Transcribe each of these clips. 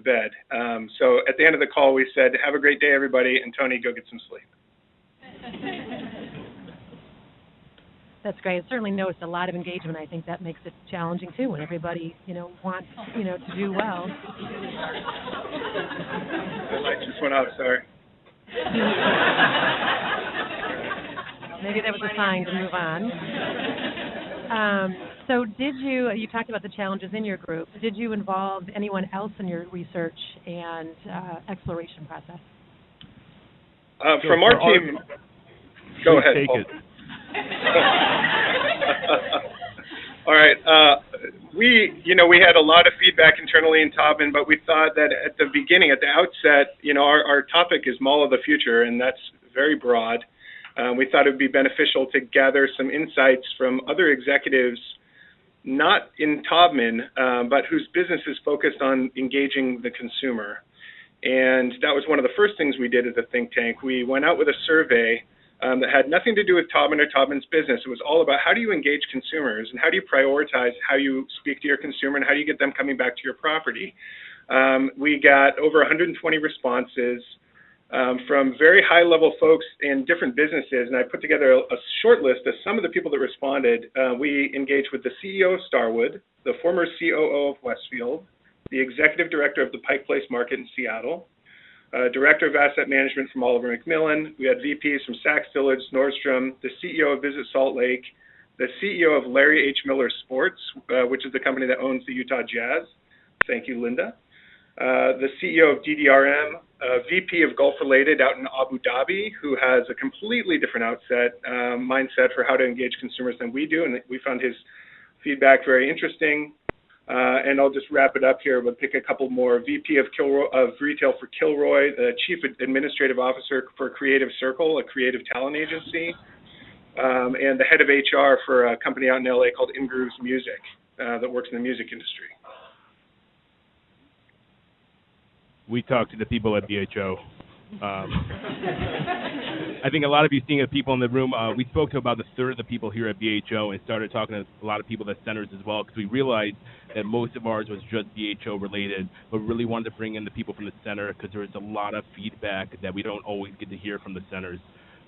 bed. So at the end of the call, we said, have a great day, everybody, and Tony, go get some sleep. That's great. I certainly noticed a lot of engagement. I think that makes it challenging, too, when everybody, wants, to do well. The light just went off, sorry. Maybe that was a sign to move on. So you talked about the challenges in your group. Did you involve anyone else in your research and exploration process? From our team, go ahead, take Paul. it. All right. We had a lot of feedback internally in Taubman, but we thought that at the beginning, at the outset, our topic is Mall of the Future, and that's very broad. We thought it would be beneficial to gather some insights from other executives, not in Taubman, but whose business is focused on engaging the consumer. And that was one of the first things we did as a think tank. We went out with a survey that had nothing to do with Taubman or Taubman's business. It was all about how do you engage consumers and how do you prioritize how you speak to your consumer and how do you get them coming back to your property. We got over 120 responses from very high-level folks in different businesses, and I put together a short list of some of the people that responded. We engaged with the CEO of Starwood, the former COO of Westfield, the executive director of the Pike Place Market in Seattle, director of asset management from Oliver McMillan. We had VPs from Saks Village, Nordstrom, the CEO of Visit Salt Lake, the CEO of Larry H. Miller Sports, which is the company that owns the Utah Jazz. Thank you, Linda. The CEO of DDRM, VP of Gulf Related out in Abu Dhabi, who has a completely different mindset for how to engage consumers than we do, and we found his feedback very interesting. And I'll just wrap it up here, but pick a couple more. VP of Retail for Kilroy, the Chief Administrative Officer for Creative Circle, a creative talent agency, and the head of HR for a company out in LA called In Grooves Music that works in the music industry. We talked to the people at BHO. I think a lot of you seeing the people in the room, we spoke to about a third of the people here at BHO and started talking to a lot of people at centers as well, because we realized that most of ours was just BHO related, but really wanted to bring in the people from the center because there was a lot of feedback that we don't always get to hear from the centers.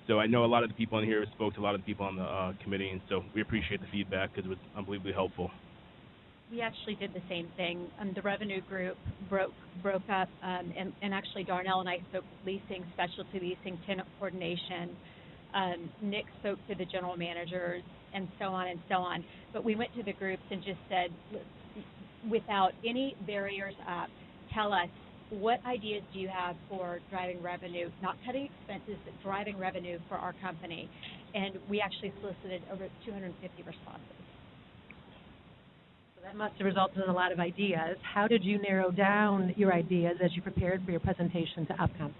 So I know a lot of the people in here spoke to a lot of the people on the committee, and so we appreciate the feedback because it was unbelievably helpful. We actually did the same thing. The revenue group broke up, and actually Darnell and I spoke leasing, specialty leasing, tenant coordination. Nick spoke to the general managers, and so on and so on. But we went to the groups and just said, without any barriers up, tell us what ideas do you have for driving revenue, not cutting expenses, but driving revenue for our company. And we actually solicited over 250 responses. That must have resulted in a lot of ideas. How did you narrow down your ideas as you prepared for your presentation to OPCOM?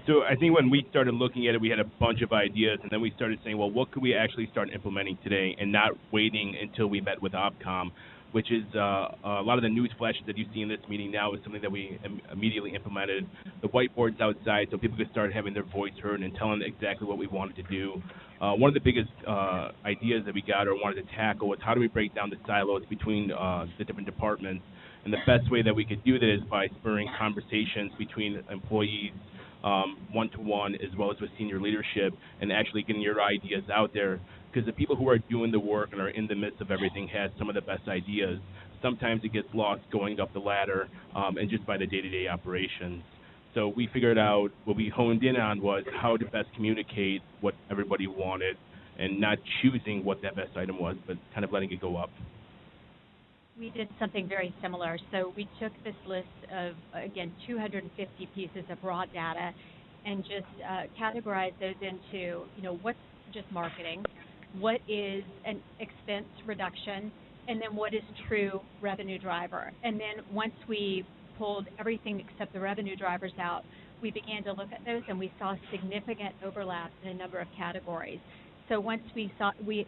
So I think when we started looking at it, we had a bunch of ideas, and then we started saying, well, what could we actually start implementing today and not waiting until we met with OPCOM, which is a lot of the news flashes that you see in this meeting now is something that we immediately implemented. The whiteboards outside so people could start having their voice heard and telling exactly what we wanted to do. One of the biggest ideas that we got or wanted to tackle was how do we break down the silos between the different departments. And the best way that we could do that is by spurring conversations between employees, one-to-one, as well as with senior leadership, and actually getting your ideas out there. Because the people who are doing the work and are in the midst of everything have some of the best ideas. Sometimes it gets lost going up the ladder and just by the day-to-day operations. So we figured out, what we honed in on was how to best communicate what everybody wanted and not choosing what that best item was, but kind of letting it go up. We did something very similar. So we took this list of, again, 250 pieces of raw data and just categorized those into, what's just marketing, what is an expense reduction, and then what is true revenue driver. And then once we pulled everything except the revenue drivers out, we began to look at those, and we saw significant overlap in a number of categories. So once we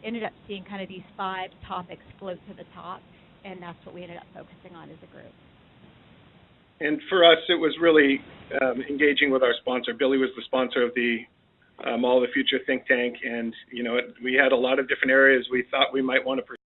ended up seeing kind of these 5 topics float to the top, and that's what we ended up focusing on as a group. And for us, it was really engaging with our sponsor. Billy was the sponsor of the Mall of the Future think tank, and we had a lot of different areas we thought we might want to pursue.